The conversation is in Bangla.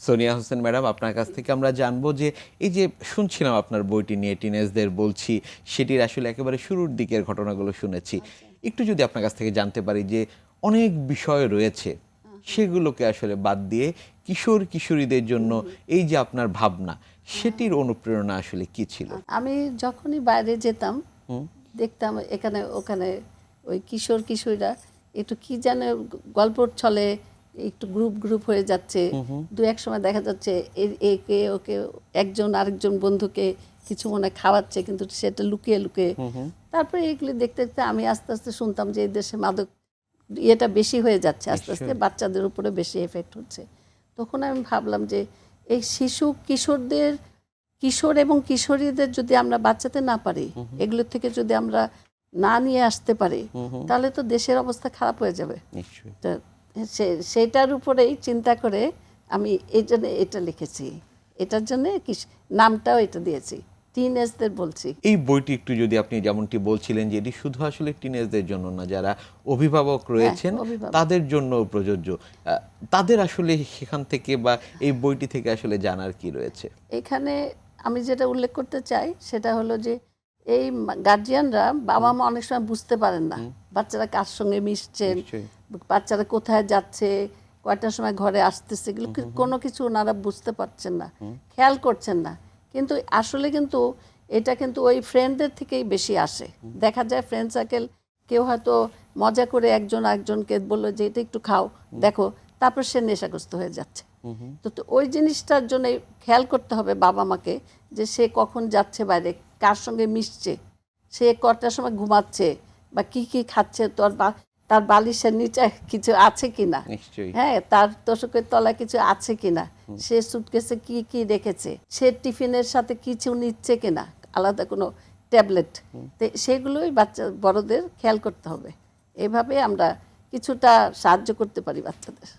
সোনিয়া হোসেন ম্যাডাম, আপনার কাছ থেকে আমরা জানবো যে এই যে শুনছিলাম আপনার বইটি নিয়ে টিনেজদের বলছি, সেটির আসলে একেবারে শুরুর দিকের ঘটনাগুলো শুনেছি। একটু যদি আপনার কাছ থেকে জানতে পারি যে অনেক বিষয় রয়েছে, সেগুলোকে আসলে বাদ দিয়ে কিশোর কিশোরীদের জন্য এই যে আপনার ভাবনা, সেটির অনুপ্রেরণা আসলে কি ছিল? আমি যখনই বাইরে যেতাম দেখতাম এখানে ওখানে ওই কিশোর কিশোরীরা একটু কি যেন গল্পর ছলে একটু গ্রুপ গ্রুপ হয়ে যাচ্ছে। দু এক সময় দেখা যাচ্ছে একে ওকে একজন আরেকজন বন্ধুকে কিছু মনে খাওয়াচ্ছে, কিন্তু সেটা লুকিয়ে লুকিয়ে। তারপরে এগুলি দেখতে দেখতে আমি আস্তে আস্তে শুনতাম যে এই দেশে মাদক ইয়েটা বেশি হয়ে যাচ্ছে, আস্তে আস্তে বাচ্চাদের উপরে বেশি এফেক্ট হচ্ছে। তখন আমি ভাবলাম যে এই শিশু কিশোরদের, কিশোর এবং কিশোরীদের যদি আমরা বাঁচাতে না পারি, এগুলোর থেকে যদি আমরা না নিয়ে আসতে পারি, তাহলে তো দেশের অবস্থা খারাপ হয়ে যাবে। তো সেটার উপরেই চিন্তা করে আমি এই জন্য এটা লিখেছি, এটার জন্য নামটাও এটা দিয়েছি, টিনেজদের বলছি। এই বইটি একটু যদি আপনি যেমনটি বলছিলেন যে এটি শুধু আসলে টিনেজদের জন্য না, যারা অভিভাবক রয়েছেন তাদের জন্য প্রযোজ্য, তাদের আসলে সেখান থেকে বা এই বইটি থেকে আসলে জানার কি রয়েছে? এখানে আমি যেটা উল্লেখ করতে চাই সেটা হলো যে এই গার্জিয়ানরা, বাবা মা অনেক সময় বুঝতে পারেন না বাচ্চারা কার সঙ্গে মিশছেন, বাচ্চারা কোথায় যাচ্ছে, কয়টার সময় ঘরে আসতেছে, এগুলো কোনো কিছু ওনারা বুঝতে পারছেন না, খেয়াল করছেন না। কিন্তু আসলে কিন্তু এটা কিন্তু ওই ফ্রেন্ডদের থেকেই বেশি আসে। দেখা যায় ফ্রেন্ড সার্কেল কেউ হয়তো মজা করে একজন আরেকজনকে বললো যে এটা একটু খাও, দেখো, তারপর সে নেশাগ্রস্ত হয়ে যাচ্ছে। তো ওই জিনিসটার জন্য খেয়াল করতে হবে বাবা মাকে, যে সে কখন যাচ্ছে বাইরে, কার সঙ্গে মিশছে, সে কটার সময় ঘুমাচ্ছে, বা কি কি খাচ্ছে, তার বালিশের নিচে কিছু আছে কিনা, হ্যাঁ, তার তোষকের তলায় কিছু আছে কিনা, সে সুটকেসে কি কি রেখেছে, সে টিফিনের সাথে কিছু নিচ্ছে কিনা, আলাদা কোনো ট্যাবলেট, তো সেগুলোই বড়দের খেয়াল করতে হবে। এভাবে আমরা কিছুটা সাহায্য করতে পারি বাচ্চাদের।